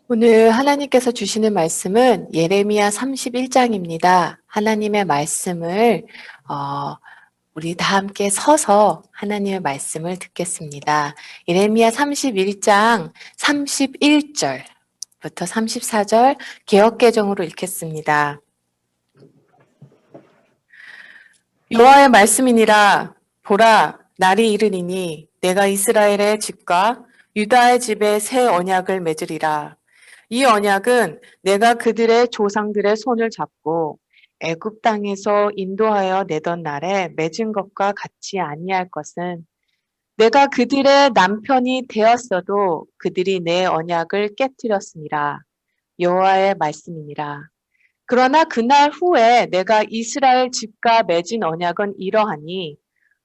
오늘 하나님께서 주시는 말씀은 예레미야 31장입니다. 하나님의 말씀을 우리 다 함께 서서 하나님의 말씀을 듣겠습니다. 예레미야 31장 31절부터 34절 개역개정으로 읽겠습니다. 여호와의 말씀이니라. 보라, 날이 이르니니 내가 이스라엘의 집과 유다의 집에 새 언약을 맺으리라. 이 언약은 내가 그들의 조상들의 손을 잡고 애굽 땅에서 인도하여 내던 날에 맺은 것과 같이 아니할 것은, 내가 그들의 남편이 되었어도 그들이 내 언약을 깨뜨렸으니라. 여호와의 말씀이니라. 그러나 그날 후에 내가 이스라엘 집과 맺은 언약은 이러하니,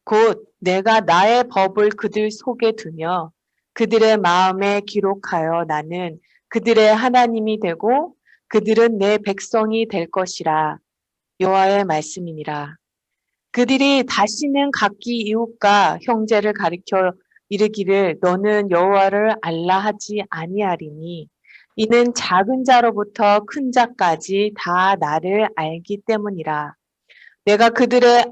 곧 내가 나의 법을 그들 속에 두며 그들의 마음에 기록하여 나는 그들의 하나님이 되고 그들은 내 백성이 될 것이라. 여호와의 말씀이니라. 그들이 다시는 각기 이웃과 형제를 가리켜 이르기를 너는 여호와를 알라 하지 아니하리니, 이는 작은 자로부터 큰 자까지 다 나를 알기 때문이라. 내가 그들의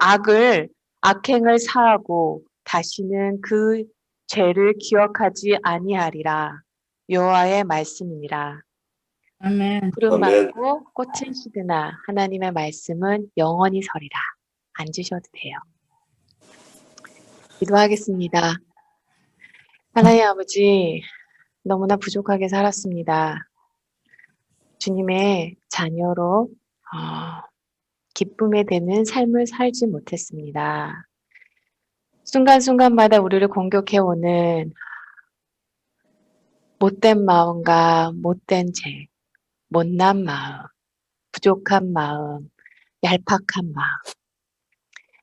악행을 사하고 다시는 그 죄를 기억하지 아니하리라. 여호와의 말씀이니라. 아멘. 푸른 아멘. 말고 꽃은 시드나 하나님의 말씀은 영원히 서리라. 앉으셔도 돼요. 기도하겠습니다. 하나님 아버지, 너무나 부족하게 살았습니다. 주님의 자녀로 기쁨에 되는 삶을 살지 못했습니다. 순간순간마다 우리를 공격해오는 못된 마음과 못된 죄, 못난 마음, 부족한 마음, 얄팍한 마음.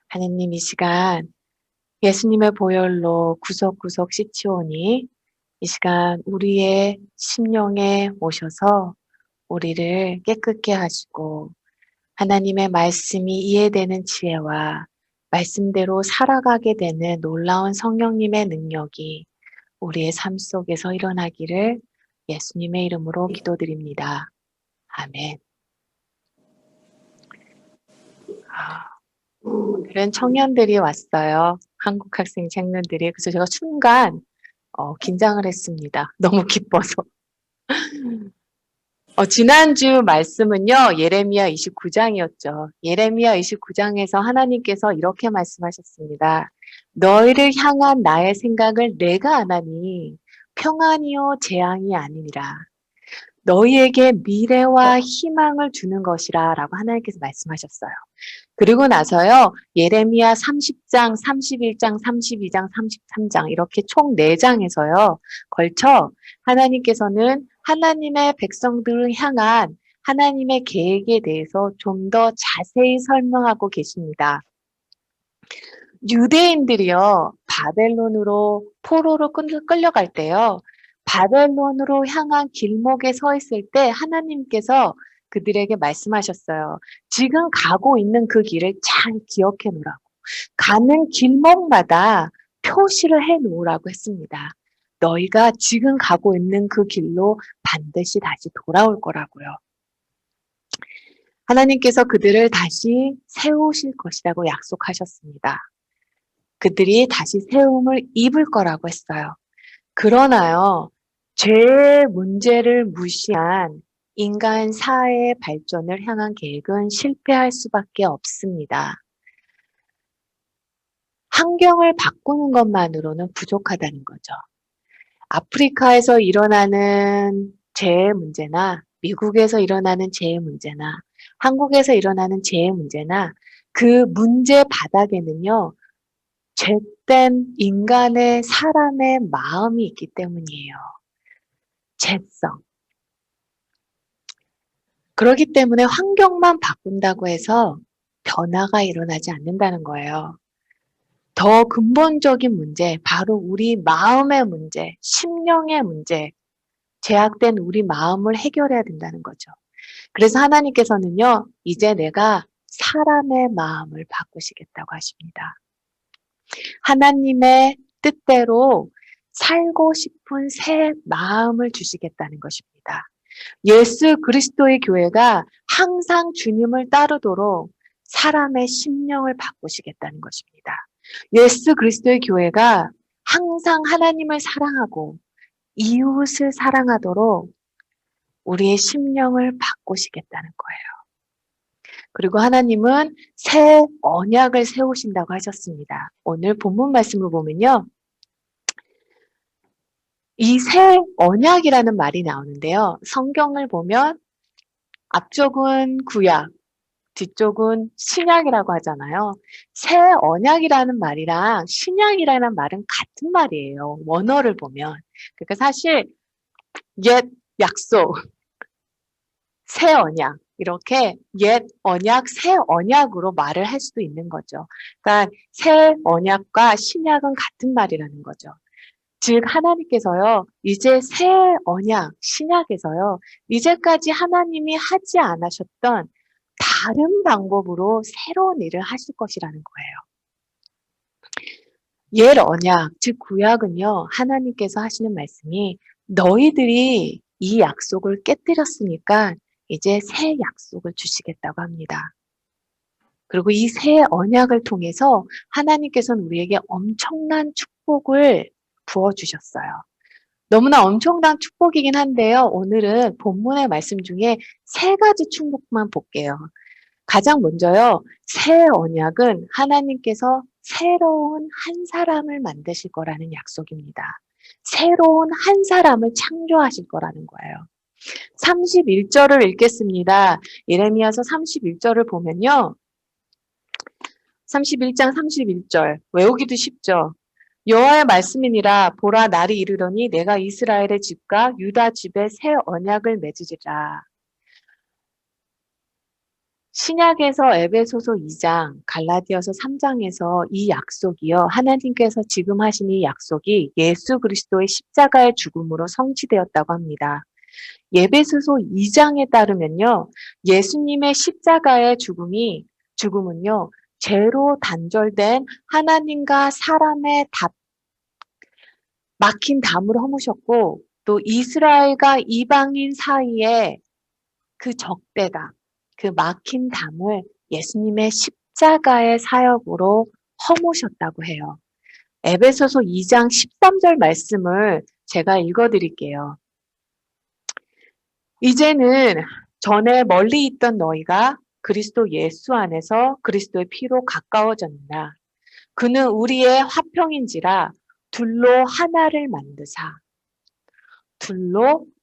하느님, 이 시간 예수님의 보혈로 구석구석 씻지오니 이 시간 우리의 심령에 오셔서 우리를 깨끗게 하시고 하나님의 말씀이 이해되는 지혜와 말씀대로 살아가게 되는 놀라운 성령님의 능력이 우리의 삶 속에서 일어나기를 예수님의 이름으로 기도드립니다. 아멘. 오늘은 청년들이 왔어요. 한국 학생 청년들이. 그래서 제가 순간 긴장을 했습니다. 너무 기뻐서. 지난주 말씀은요, 예레미야 29장이었죠. 예레미야 29장에서 하나님께서 이렇게 말씀하셨습니다. 너희를 향한 나의 생각을 내가 아나니 평안이요 재앙이 아니니라. 너희에게 미래와 희망을 주는 것이라 라고 하나님께서 말씀하셨어요. 그리고 나서요, 예레미야 30장, 31장, 32장, 33장 이렇게 총 4장에서요, 걸쳐 하나님께서는 하나님의 백성들을 향한 하나님의 계획에 대해서 좀 더 자세히 설명하고 계십니다. 유대인들이요, 바벨론으로 포로로 끌려갈 때요, 바벨론으로 향한 길목에 서 있을 때 하나님께서 그들에게 말씀하셨어요. 지금 가고 있는 그 길을 잘 기억해 놓으라고. 가는 길목마다 표시를 해 놓으라고 했습니다. 너희가 지금 가고 있는 그 길로 반드시 다시 돌아올 거라고요. 하나님께서 그들을 다시 세우실 것이라고 약속하셨습니다. 그들이 다시 세움을 입을 거라고 했어요. 그러나요, 죄의 문제를 무시한 인간 사회의 발전을 향한 계획은 실패할 수밖에 없습니다. 환경을 바꾸는 것만으로는 부족하다는 거죠. 아프리카에서 일어나는 재해 문제나 미국에서 일어나는 재해 문제나 한국에서 일어나는 재해 문제나 그 문제 바닥에는요, 죄된 인간의 사람의 마음이 있기 때문이에요. 죄성. 그렇기 때문에 환경만 바꾼다고 해서 변화가 일어나지 않는다는 거예요. 더 근본적인 문제, 바로 우리 마음의 문제, 심령의 문제, 제약된 우리 마음을 해결해야 된다는 거죠. 그래서 하나님께서는요, 이제 내가 사람의 마음을 바꾸시겠다고 하십니다. 하나님의 뜻대로 살고 싶은 새 마음을 주시겠다는 것입니다. 예수 그리스도의 교회가 항상 주님을 따르도록 사람의 심령을 바꾸시겠다는 것입니다. 예수 그리스도의 교회가 항상 하나님을 사랑하고 이웃을 사랑하도록 우리의 심령을 바꾸시겠다는 거예요. 그리고 하나님은 새 언약을 세우신다고 하셨습니다. 오늘 본문 말씀을 보면요. 이 새 언약이라는 말이 나오는데요. 성경을 보면 앞쪽은 구약, 뒤쪽은 신약이라고 하잖아요. 새 언약이라는 말이랑 신약이라는 말은 같은 말이에요. 원어를 보면. 그러니까 사실 옛 약속, 새 언약 이렇게 옛 언약, 새 언약으로 말을 할 수도 있는 거죠. 그러니까 새 언약과 신약은 같은 말이라는 거죠. 즉 하나님께서요. 이제 새 언약, 신약에서요. 이제까지 하나님이 하지 않으셨던 다른 방법으로 새로운 일을 하실 것이라는 거예요. 옛 언약, 즉 구약은요. 하나님께서 하시는 말씀이 너희들이 이 약속을 깨뜨렸으니까 이제 새 약속을 주시겠다고 합니다. 그리고 이 새 언약을 통해서 하나님께서는 우리에게 엄청난 축복을 부어주셨어요. 너무나 엄청난 축복이긴 한데요. 오늘은 본문의 말씀 중에 세 가지 축복만 볼게요. 가장 먼저요. 새 언약은 하나님께서 새로운 한 사람을 만드실 거라는 약속입니다. 새로운 한 사람을 창조하실 거라는 거예요. 31절을 읽겠습니다. 예레미야서 31절을 보면요. 31장 31절 외우기도 쉽죠. 여호와의 말씀이니라 보라 날이 이르러니 내가 이스라엘의 집과 유다 집에 새 언약을 맺으리라. 신약에서 에베소서 2장, 갈라디아서 3장에서 이 약속이요. 하나님께서 지금 하신 이 약속이 예수 그리스도의 십자가의 죽음으로 성취되었다고 합니다. 에베소서 2장에 따르면요. 예수님의 십자가의 죽음은요. 죄로 단절된 하나님과 사람의 막힌 담을 허무셨고 또 이스라엘과 이방인 사이에 그 적대감, 그 막힌 담을 예수님의 십자가의 사역으로 허무셨다고 해요. 에베소서 2장 13절 말씀을 제가 읽어드릴게요. 이제는 전에 멀리 있던 너희가 그리스도 예수 안에서 그리스도의 피로 가까워졌느냐. 그는 우리의 화평인지라 둘로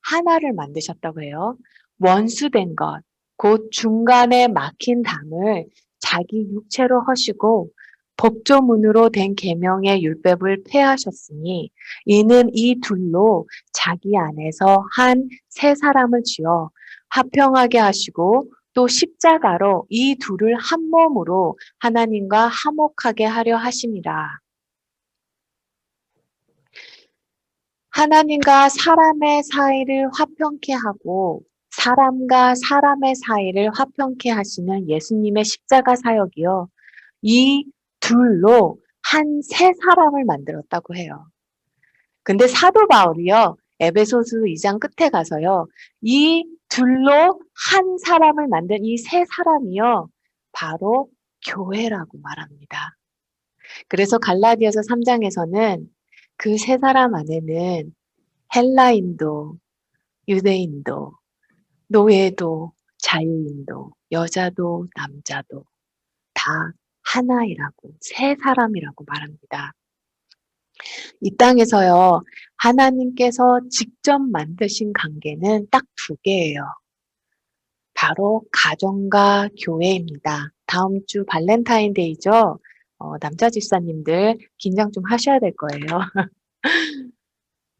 하나를 만드셨다고 해요. 원수된 것, 곧 중간에 막힌 담을 자기 육체로 허시고 법조문으로 된 계명의 율법을 폐하셨으니 이는 이 둘로 자기 안에서 한 새 사람을 지어 화평하게 하시고 또 십자가로 이 둘을 한 몸으로 하나님과 화목하게 하려 하심이라. 하나님과 사람의 사이를 화평케 하고 사람과 사람의 사이를 화평케 하시는 예수님의 십자가 사역이요. 이 둘로 한 새 사람을 만들었다고 해요. 근데 사도 바울이요. 에베소서 2장 끝에 가서요. 이 둘로 한 사람을 만든 이 새 사람이요. 바로 교회라고 말합니다. 그래서 갈라디아서 3장에서는 그 세 사람 안에는 헬라인도, 유대인도, 노예도, 자유인도, 여자도, 남자도 다 하나이라고, 세 사람이라고 말합니다. 이 땅에서요, 하나님께서 직접 만드신 관계는 딱 두 개예요. 바로 가정과 교회입니다. 다음 주 발렌타인데이죠? 남자 집사님들 긴장 좀 하셔야 될 거예요.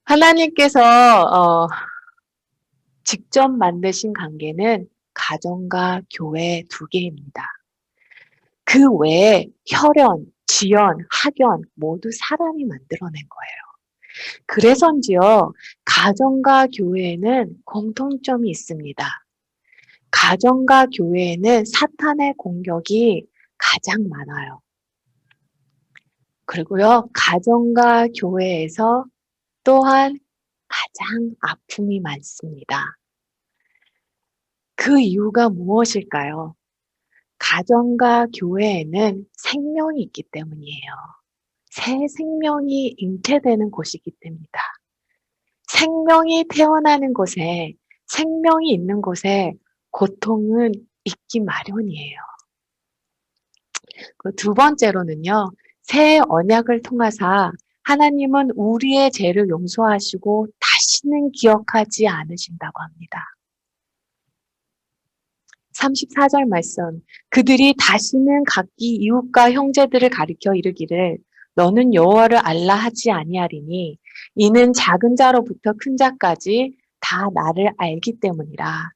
하나님께서 직접 만드신 관계는 가정과 교회 두 개입니다. 그 외에 혈연, 지연, 학연 모두 사람이 만들어낸 거예요. 그래서인지요, 가정과 교회에는 공통점이 있습니다. 가정과 교회에는 사탄의 공격이 가장 많아요. 그리고요, 가정과 교회에서 또한 가장 아픔이 많습니다. 그 이유가 무엇일까요? 가정과 교회에는 생명이 있기 때문이에요. 새 생명이 잉태되는 곳이기 때문이다. 생명이 태어나는 곳에, 생명이 있는 곳에 고통은 있기 마련이에요. 그 두 번째로는요, 새 언약을 통하사 하나님은 우리의 죄를 용서하시고 다시는 기억하지 않으신다고 합니다. 34절 말씀. 그들이 다시는 각기 이웃과 형제들을 가리켜 이르기를 너는 여호와를 알라 하지 아니하리니 이는 작은 자로부터 큰 자까지 다 나를 알기 때문이라.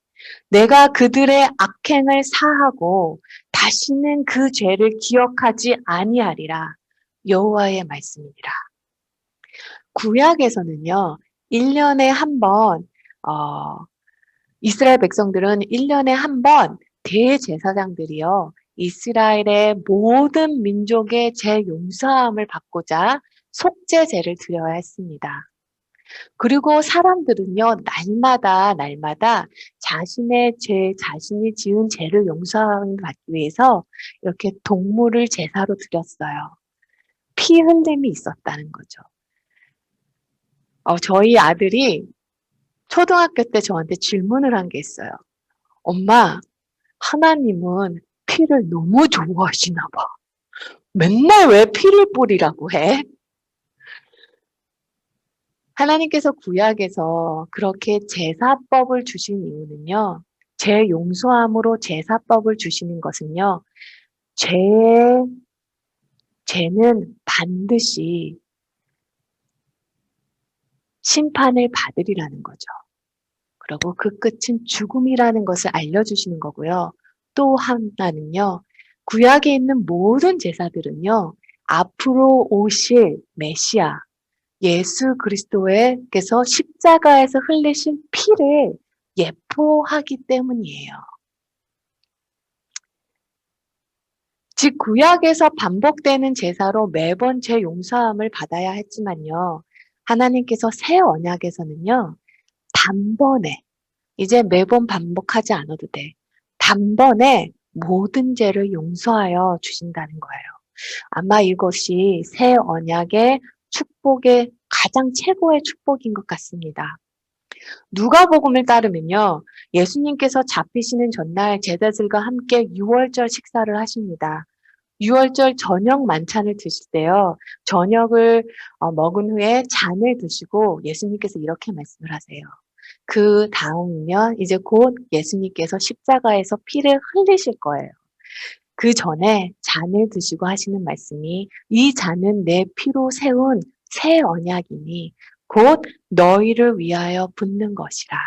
내가 그들의 악행을 사하고 다시는 그 죄를 기억하지 아니하리라. 여호와의 말씀이니라. 구약에서는요. 1년에 한 번, 이스라엘 백성들은 1년에 한 번 대제사장들이요. 이스라엘의 모든 민족의 죄 용서함을 받고자 속죄제를 드려야 했습니다. 그리고 사람들은요, 날마다 자신의 죄, 자신이 지은 죄를 용서함을 받기 위해서 이렇게 동물을 제사로 드렸어요. 피 흘림이 있었다는 거죠. 저희 아들이 초등학교 때 저한테 질문을 한 게 있어요. 엄마, 하나님은 피를 너무 좋아하시나 봐. 맨날 왜 피를 뿌리라고 해? 하나님께서 구약에서 그렇게 제사법을 주신 이유는요. 죄 용서함으로 제사법을 주시는 것은요. 죄는 반드시 심판을 받으리라는 거죠. 그리고 그 끝은 죽음이라는 것을 알려주시는 거고요. 또 하나는요. 구약에 있는 모든 제사들은요. 앞으로 오실 메시아, 예수 그리스도께서 십자가에서 흘리신 피를 예포하기 때문이에요. 즉 구약에서 반복되는 제사로 매번 죄 용서함을 받아야 했지만요. 하나님께서 새 언약에서는요. 단번에 이제 매번 반복하지 않아도 돼. 단번에 모든 죄를 용서하여 주신다는 거예요. 아마 이것이 새 언약의 축복의 가장 최고의 축복인 것 같습니다. 누가복음을 따르면요. 예수님께서 잡히시는 전날 제자들과 함께 유월절 식사를 하십니다. 유월절 저녁 만찬을 드실 때요. 저녁을 먹은 후에 잔을 드시고 예수님께서 이렇게 말씀을 하세요. 그 다음이면 이제 곧 예수님께서 십자가에서 피를 흘리실 거예요. 그 전에 잔을 드시고 하시는 말씀이 이 잔은 내 피로 세운 새 언약이니 곧 너희를 위하여 붓는 것이라.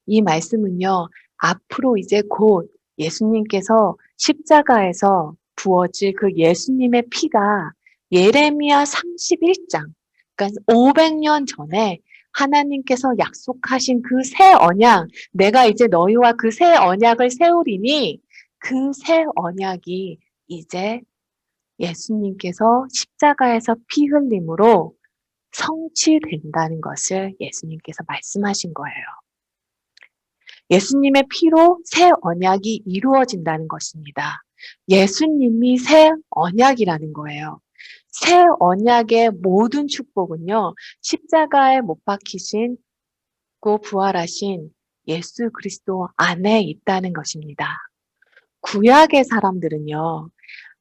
이 말씀은요. 앞으로 이제 곧 예수님께서 십자가에서 부어질 그 예수님의 피가 예레미야 31장, 그러니까 500년 전에 하나님께서 약속하신 그 새 언약, 내가 이제 너희와 그 새 언약을 세우리니 그 새 언약이 이제 예수님께서 십자가에서 피 흘림으로 성취된다는 것을 예수님께서 말씀하신 거예요. 예수님의 피로 새 언약이 이루어진다는 것입니다. 예수님이 새 언약이라는 거예요. 새 언약의 모든 축복은요. 십자가에 못 박히신 고 부활하신 예수 그리스도 안에 있다는 것입니다. 구약의 사람들은요.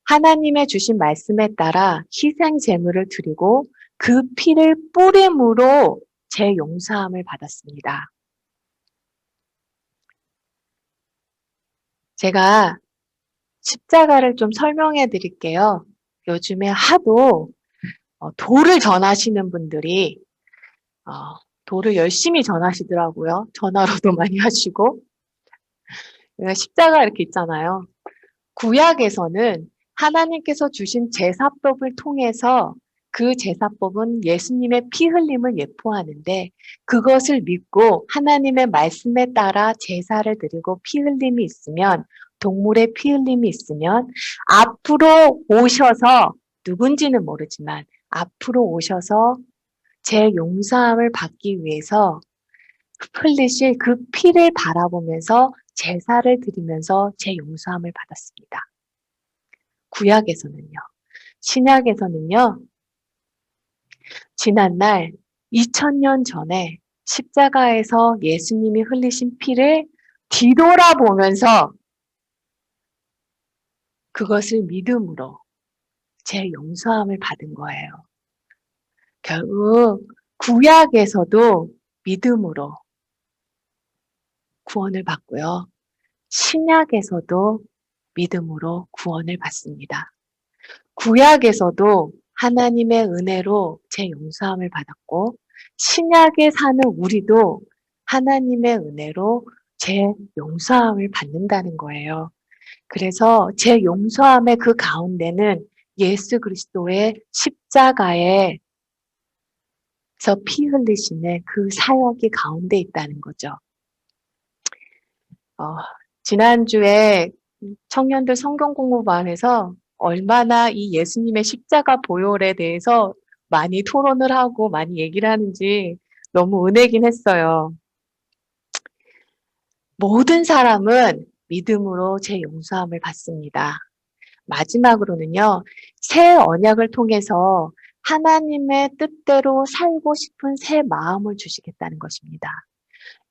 하나님의 주신 말씀에 따라 희생 제물을 드리고 그 피를 뿌림으로 제 용서함을 받았습니다. 제가 십자가를 좀 설명해 드릴게요. 요즘에 하도 도를 전하시는 분들이 도를 열심히 전하시더라고요. 전화로도 많이 하시고. 십자가 이렇게 있잖아요. 구약에서는 하나님께서 주신 제사법을 통해서 그 제사법은 예수님의 피 흘림을 예포하는데 그것을 믿고 하나님의 말씀에 따라 제사를 드리고 피 흘림이 있으면 동물의 피 흘림이 있으면 앞으로 오셔서 누군지는 모르지만 앞으로 오셔서 제 용서함을 받기 위해서 흘리실 그 피를 바라보면서 제사를 드리면서 제 용서함을 받았습니다. 구약에서는요. 신약에서는요. 지난날 2000년 전에 십자가에서 예수님이 흘리신 피를 뒤돌아보면서 그것을 믿음으로 제 용서함을 받은 거예요. 결국 구약에서도 믿음으로 구원을 받고요. 신약에서도 믿음으로 구원을 받습니다. 구약에서도 하나님의 은혜로 제 용서함을 받았고 신약에 사는 우리도 하나님의 은혜로 제 용서함을 받는다는 거예요. 그래서 제 용서함의 그 가운데는 예수 그리스도의 십자가에서 피 흘리심의 그 사역이 가운데 있다는 거죠. 지난주에 청년들 성경 공부반에서 얼마나 이 예수님의 십자가 보혈에 대해서 많이 토론을 하고 많이 얘기를 하는지 너무 은혜긴 했어요. 모든 사람은 믿음으로 제 용서함을 받습니다. 마지막으로는요, 새 언약을 통해서 하나님의 뜻대로 살고 싶은 새 마음을 주시겠다는 것입니다.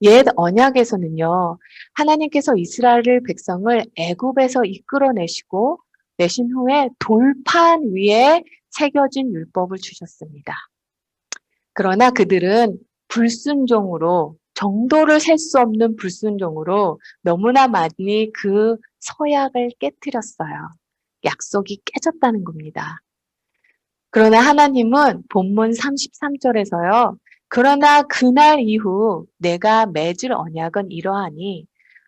옛 언약에서는요, 하나님께서 이스라엘 백성을 애굽에서 이끌어내시고 내신 후에 돌판 위에 새겨진 율법을 주셨습니다. 그러나 그들은 불순종으로 정도를 셀 수 없는 불순종으로 너무나 많이 그 서약을 깨뜨렸어요. 약속이 깨졌다는 겁니다. 그러나 하나님은 본문 33절에서요. 그러나 그날 이후 내가 맺을 언약은 이러하니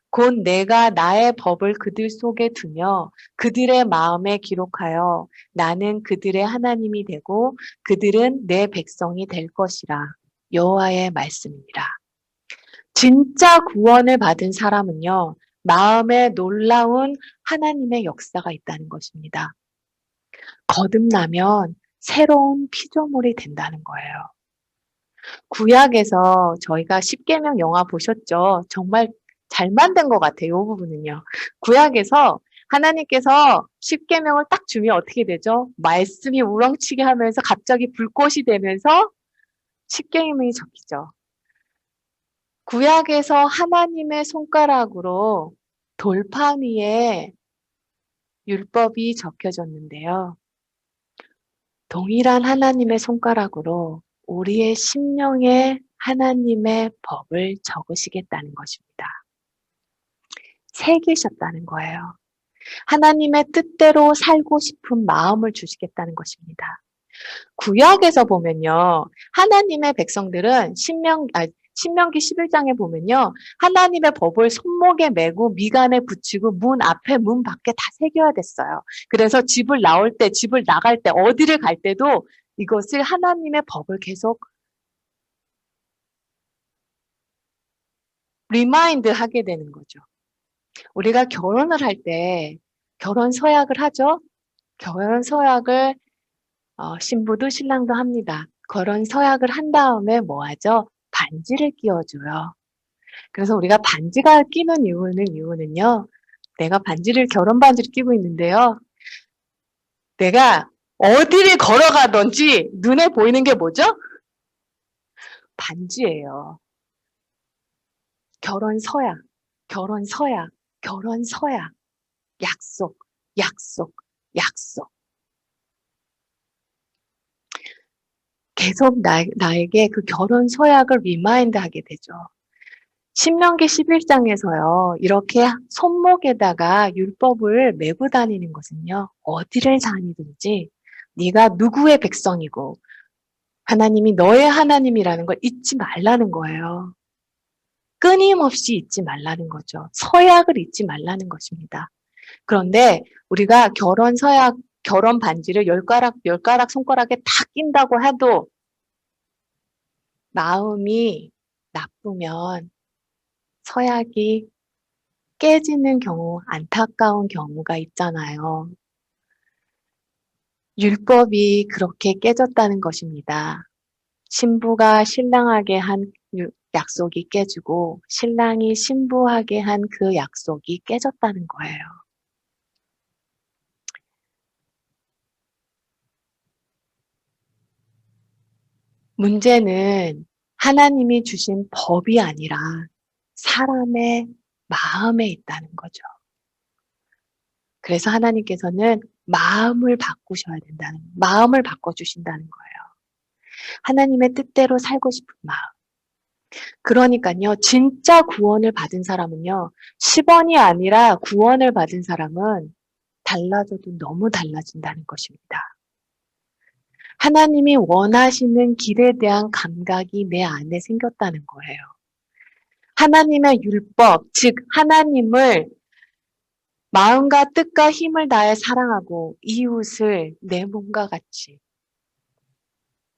곧 내가 나의 법을 그들 속에 두며 그들의 마음에 기록하여 나는 그들의 하나님이 되고 그들은 내 백성이 될 것이라. 여호와의 말씀입니다. 진짜 구원을 받은 사람은요. 마음에 놀라운 하나님의 역사가 있다는 것입니다. 거듭나면 새로운 피조물이 된다는 거예요. 구약에서 저희가 십계명 영화 보셨죠? 정말 잘 만든 것 같아요. 이 부분은요. 구약에서 하나님께서 십계명을 딱 주면 어떻게 되죠? 말씀이 우렁치게 하면서 갑자기 불꽃이 되면서 십계명이 적히죠. 구약에서 하나님의 손가락으로 돌판 위에 율법이 적혀졌는데요. 동일한 하나님의 손가락으로 우리의 심령에 하나님의 법을 적으시겠다는 것입니다. 새기셨다는 거예요. 하나님의 뜻대로 살고 싶은 마음을 주시겠다는 것입니다. 구약에서 보면요. 하나님의 백성들은 신명기 11장에 보면요. 하나님의 법을 손목에 메고 미간에 붙이고 문 앞에 문 밖에 다 새겨야 됐어요. 그래서 집을 나올 때, 집을 나갈 때, 어디를 갈 때도 이것을 하나님의 법을 계속 리마인드 하게 되는 거죠. 우리가 결혼을 할 때 결혼 서약을 하죠. 결혼 서약을 신부도 신랑도 합니다. 결혼 서약을 한 다음에 뭐 하죠? 반지를 끼워줘요. 그래서 우리가 반지가 끼는 이유는요. 내가 결혼 반지를 끼고 있는데요. 내가 어디를 걸어가든지 눈에 보이는 게 뭐죠? 반지예요. 결혼 서약, 결혼 서약, 결혼 서약. 약속, 약속, 약속. 계속 나에게 그 결혼 서약을 리마인드 하게 되죠. 신명기 11장에서요. 이렇게 손목에다가 율법을 메고 다니는 것은요. 어디를 다니든지 네가 누구의 백성이고 하나님이 너의 하나님이라는 걸 잊지 말라는 거예요. 끊임없이 잊지 말라는 거죠. 서약을 잊지 말라는 것입니다. 그런데 우리가 결혼 반지를 열 가락 손가락에 다 낀다고 해도 마음이 나쁘면 서약이 깨지는 경우, 안타까운 경우가 있잖아요. 율법이 그렇게 깨졌다는 것입니다. 신부가 신랑에게 한 약속이 깨지고 신랑이 신부하게 한 그 약속이 깨졌다는 거예요. 문제는 하나님이 주신 법이 아니라 사람의 마음에 있다는 거죠. 그래서 하나님께서는 마음을 바꾸셔야 된다는, 마음을 바꿔주신다는 거예요. 하나님의 뜻대로 살고 싶은 마음. 그러니까요, 진짜 구원을 받은 사람은요, 10원이 아니라 구원을 받은 사람은 달라져도 너무 달라진다는 것입니다. 하나님이 원하시는 길에 대한 감각이 내 안에 생겼다는 거예요. 하나님의 율법, 즉 하나님을 마음과 뜻과 힘을 다해 사랑하고 이웃을 내 몸과 같이,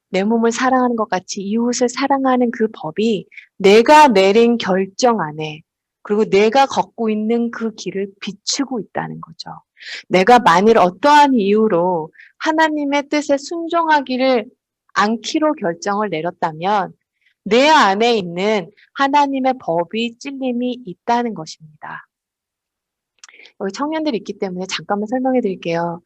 내 몸을 사랑하는 것 같이 이웃을 사랑하는 그 법이 내가 내린 결정 안에, 그리고 내가 걷고 있는 그 길을 비추고 있다는 거죠. 내가 만일 어떠한 이유로 하나님의 뜻에 순종하기를 않기로 결정을 내렸다면 내 안에 있는 하나님의 법이 찔림이 있다는 것입니다. 여기 청년들이 있기 때문에 잠깐만 설명해 드릴게요.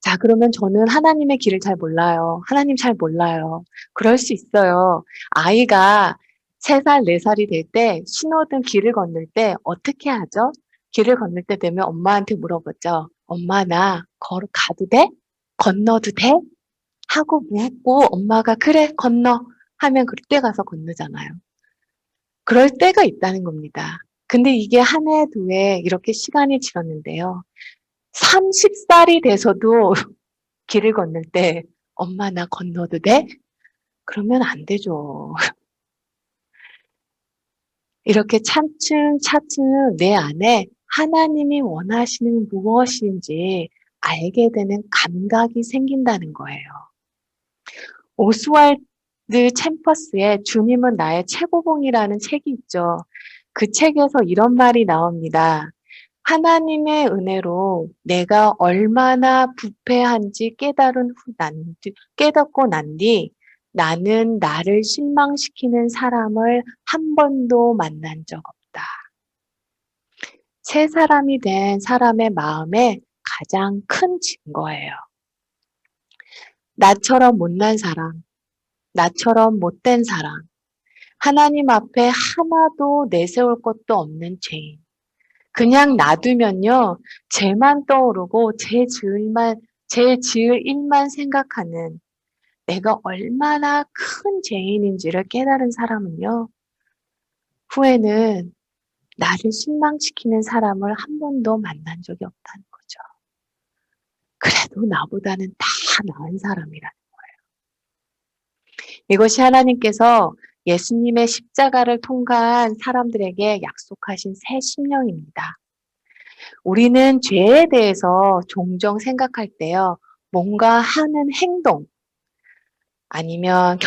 자, 그러면 저는 하나님의 길을 잘 몰라요. 하나님 잘 몰라요. 그럴 수 있어요. 아이가 3살, 4살이 될 때 신호등 길을 건널 때 어떻게 하죠? 길을 건널 때 되면 엄마한테 물어보죠. 엄마, 나 가도 돼? 건너도 돼? 하고 묻고 엄마가 그래, 건너. 하면 그때 가서 건너잖아요. 그럴 때가 있다는 겁니다. 근데 이게 한 해, 2해 이렇게 시간이 지났는데요. 30살이 돼서도 길을 건널 때 엄마 나 건너도 돼? 그러면 안 되죠. 이렇게 차츰차츰 내 안에 하나님이 원하시는 무엇인지 알게 되는 감각이 생긴다는 거예요. 오스왈드 챔퍼스의 주님은 나의 최고봉이라는 책이 있죠. 그 책에서 이런 말이 나옵니다. 하나님의 은혜로 내가 얼마나 부패한지 깨닫고 난 뒤 나는 나를 실망시키는 사람을 한 번도 만난 적 없다. 새 사람이 된 사람의 마음의 가장 큰 증거예요. 나처럼 못난 사람, 나처럼 못된 사람, 하나님 앞에 하나도 내세울 것도 없는 죄인. 그냥 놔두면요, 죄만 떠오르고 제 지을 일만 생각하는 내가 얼마나 큰 죄인인지를 깨달은 사람은요, 후에는 나를 실망시키는 사람을 한 번도 만난 적이 없다는 거죠. 그래도 나보다는 다 나은 사람이라는 거예요. 이것이 하나님께서 예수님의 십자가를 통과한 사람들에게 약속하신 새 심령입니다. 우리는 죄에 대해서 종종 생각할 때요, 뭔가 하는 행동, 아니면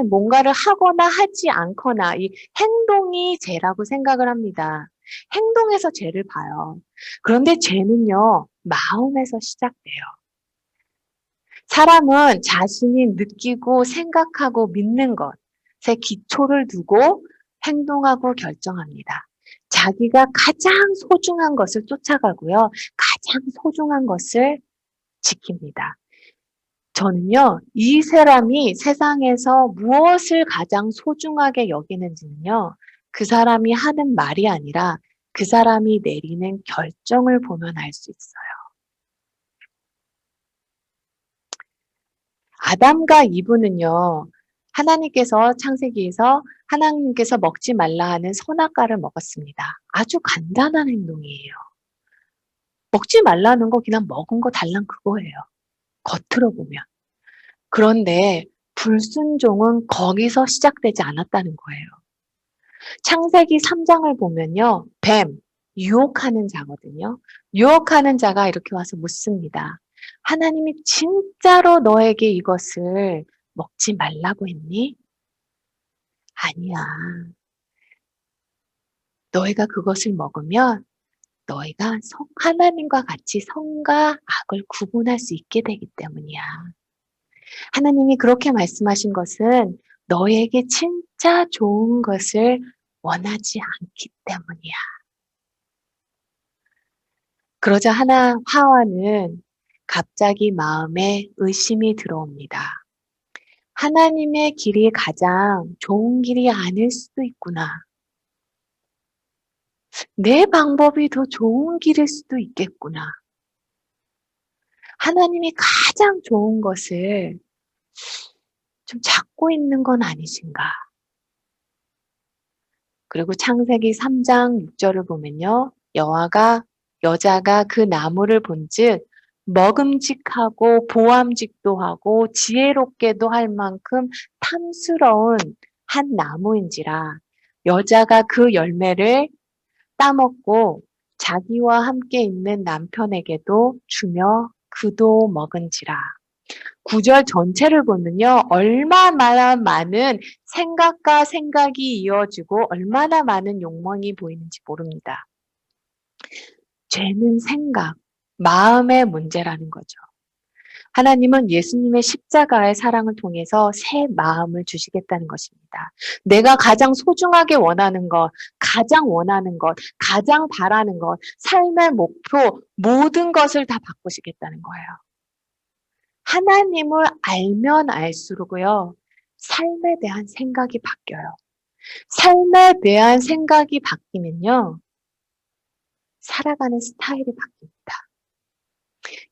뭔가를 하거나 하지 않거나 이 행동이 죄라고 생각을 합니다. 행동에서 죄를 봐요. 그런데 죄는요, 마음에서 시작돼요. 사람은 자신이 느끼고 생각하고 믿는 것에 기초를 두고 행동하고 결정합니다. 자기가 가장 소중한 것을 쫓아가고요. 가장 소중한 것을 지킵니다. 저는요, 이 사람이 세상에서 무엇을 가장 소중하게 여기는지는요, 그 사람이 하는 말이 아니라 그 사람이 내리는 결정을 보면 알 수 있어요. 아담과 이브는요, 하나님께서 먹지 말라 하는 선악과를 먹었습니다. 아주 간단한 행동이에요. 먹지 말라는 거 그냥 먹은 거 달랑 그거예요. 겉으로 보면. 그런데 불순종은 거기서 시작되지 않았다는 거예요. 창세기 3장을 보면요. 뱀, 유혹하는 자거든요. 유혹하는 자가 이렇게 와서 묻습니다. 하나님이 진짜로 너에게 이것을 먹지 말라고 했니? 아니야. 너희가 그것을 먹으면 너희가 하나님과 같이 선과 악을 구분할 수 있게 되기 때문이야. 하나님이 그렇게 말씀하신 것은 너에게 진짜 좋은 것을 원하지 않기 때문이야. 그러자 하와는 갑자기 마음에 의심이 들어옵니다. 하나님의 길이 가장 좋은 길이 아닐 수도 있구나. 내 방법이 더 좋은 길일 수도 있겠구나. 하나님이 가장 좋은 것을 좀 잡고 있는 건 아니신가. 그리고 창세기 3장 6절을 보면요. 여자가 그 나무를 본즉 먹음직하고 보암직도 하고 지혜롭게도 할 만큼 탐스러운 한 나무인지라 여자가 그 열매를 따먹고 자기와 함께 있는 남편에게도 주며 그도 먹은지라. 구절 전체를 보면요. 얼마나 많은 생각과 생각이 이어지고 얼마나 많은 욕망이 보이는지 모릅니다. 죄는 생각, 마음의 문제라는 거죠. 하나님은 예수님의 십자가의 사랑을 통해서 새 마음을 주시겠다는 것입니다. 내가 가장 소중하게 원하는 것, 가장 원하는 것, 가장 바라는 것, 삶의 목표, 모든 것을 다 바꾸시겠다는 거예요. 하나님을 알면 알수록요, 삶에 대한 생각이 바뀌어요. 삶에 대한 생각이 바뀌면요, 살아가는 스타일이 바뀝니다.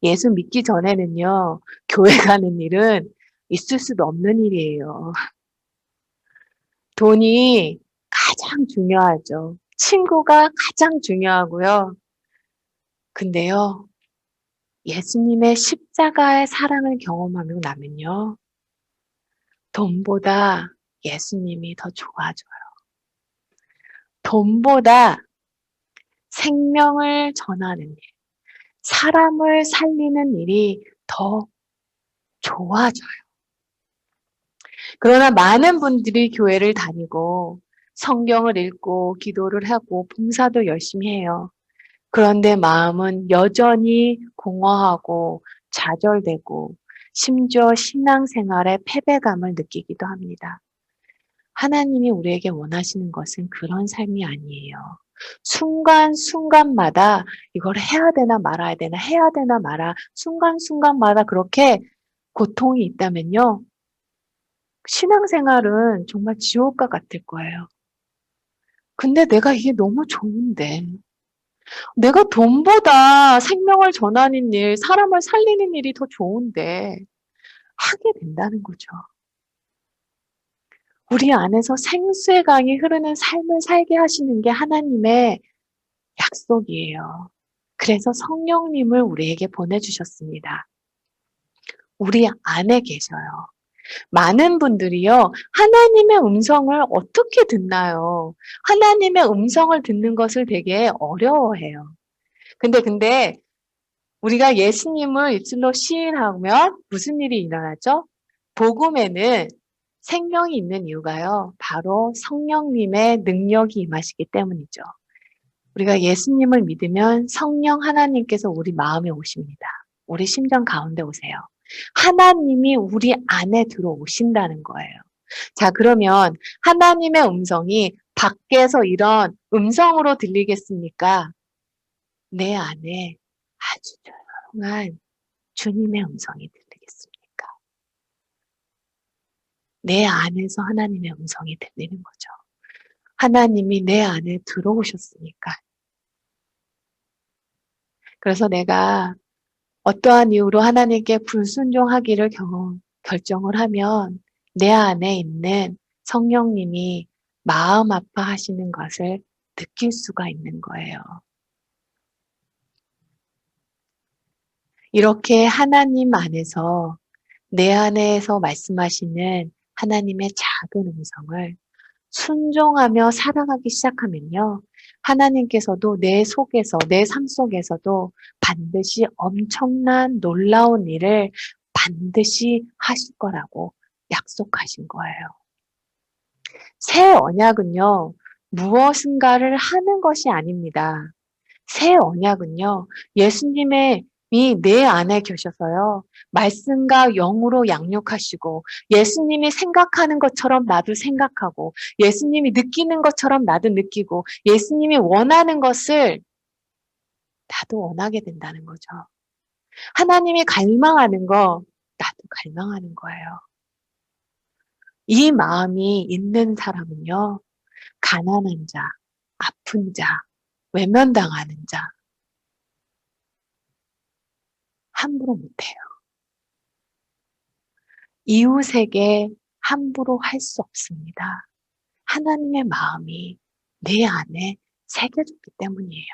예수 믿기 전에는요, 교회 가는 일은 있을 수도 없는 일이에요. 돈이 가장 중요하죠. 친구가 가장 중요하고요. 근데요, 예수님의 십자가의 사랑을 경험하고 나면요, 돈보다 예수님이 더 좋아져요. 돈보다 생명을 전하는 일, 사람을 살리는 일이 더 좋아져요. 그러나 많은 분들이 교회를 다니고 성경을 읽고 기도를 하고 봉사도 열심히 해요. 그런데 마음은 여전히 공허하고 좌절되고 심지어 신앙생활에 패배감을 느끼기도 합니다. 하나님이 우리에게 원하시는 것은 그런 삶이 아니에요. 순간순간마다 이걸 해야 되나 말아야 되나 해야 되나 말아 순간순간마다 그렇게 고통이 있다면요. 신앙생활은 정말 지옥과 같을 거예요. 근데 내가 이게 너무 좋은데 내가 돈보다 생명을 전하는 일, 사람을 살리는 일이 더 좋은데 하게 된다는 거죠. 우리 안에서 생수의 강이 흐르는 삶을 살게 하시는 게 하나님의 약속이에요. 그래서 성령님을 우리에게 보내주셨습니다. 우리 안에 계셔요. 많은 분들이요, 하나님의 음성을 어떻게 듣나요? 하나님의 음성을 듣는 것을 되게 어려워해요. 근데 우리가 예수님을 입술로 시인하면 무슨 일이 일어나죠? 복음에는 생명이 있는 이유가요, 바로 성령님의 능력이 임하시기 때문이죠. 우리가 예수님을 믿으면 성령 하나님께서 우리 마음에 오십니다. 우리 심정 가운데 오세요. 하나님이 우리 안에 들어오신다는 거예요. 자, 그러면 하나님의 음성이 밖에서 이런 음성으로 들리겠습니까? 내 안에 아주 조용한 주님의 음성이 들리겠습니까? 내 안에서 하나님의 음성이 들리는 거죠. 하나님이 내 안에 들어오셨으니까. 그래서 내가 어떠한 이유로 하나님께 불순종하기를 결정을 하면 내 안에 있는 성령님이 마음 아파하시는 것을 느낄 수가 있는 거예요. 이렇게 하나님 안에서 내 안에서 말씀하시는 하나님의 작은 음성을 순종하며 살아가기 시작하면요. 하나님께서도 내 속에서, 내 삶 속에서도 반드시 엄청난 놀라운 일을 반드시 하실 거라고 약속하신 거예요. 새 언약은요, 무엇인가를 하는 것이 아닙니다. 새 언약은요, 예수님의 내 안에 계셔서요. 말씀과 영으로 양육하시고 예수님이 생각하는 것처럼 나도 생각하고 예수님이 느끼는 것처럼 나도 느끼고 예수님이 원하는 것을 나도 원하게 된다는 거죠. 하나님이 갈망하는 거 나도 갈망하는 거예요. 이 마음이 있는 사람은요. 가난한 자, 아픈 자, 외면당하는 자 함부로 못해요. 이웃에게 함부로 할 수 없습니다. 하나님의 마음이 내 안에 새겨졌기 때문이에요.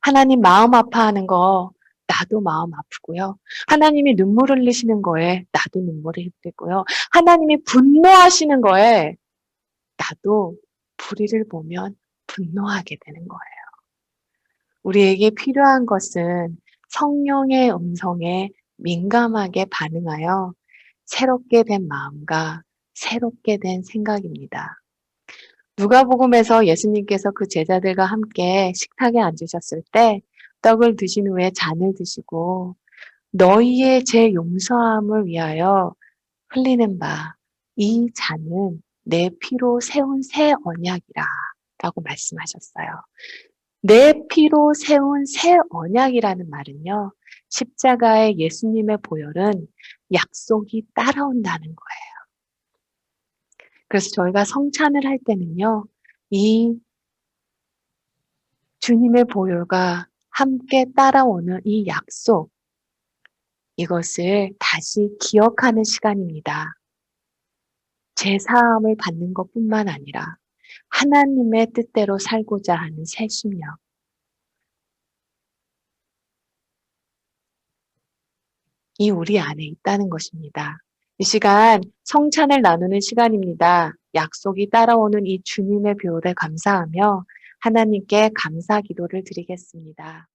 하나님 마음 아파하는 거 나도 마음 아프고요. 하나님이 눈물 흘리시는 거에 나도 눈물을 흘리고요. 하나님이 분노하시는 거에 나도 불의를 보면 분노하게 되는 거예요. 우리에게 필요한 것은 성령의 음성에 민감하게 반응하여 새롭게 된 마음과 새롭게 된 생각입니다. 누가복음에서 예수님께서 그 제자들과 함께 식탁에 앉으셨을 때 떡을 드신 후에 잔을 드시고 너희의 죄 용서함을 위하여 흘리는 바 이 잔은 내 피로 세운 새 언약이라 라고 말씀하셨어요. 내 피로 세운 새 언약이라는 말은요. 십자가의 예수님의 보혈은 약속이 따라온다는 거예요. 그래서 저희가 성찬을 할 때는요. 이 주님의 보혈과 함께 따라오는 이 약속, 이것을 다시 기억하는 시간입니다. 제 사함을 받는 것뿐만 아니라 하나님의 뜻대로 살고자 하는 새 심령. 이 우리 안에 있다는 것입니다. 이 시간 성찬을 나누는 시간입니다. 약속이 따라오는 이 주님의 보혈에 감사하며 하나님께 감사 기도를 드리겠습니다.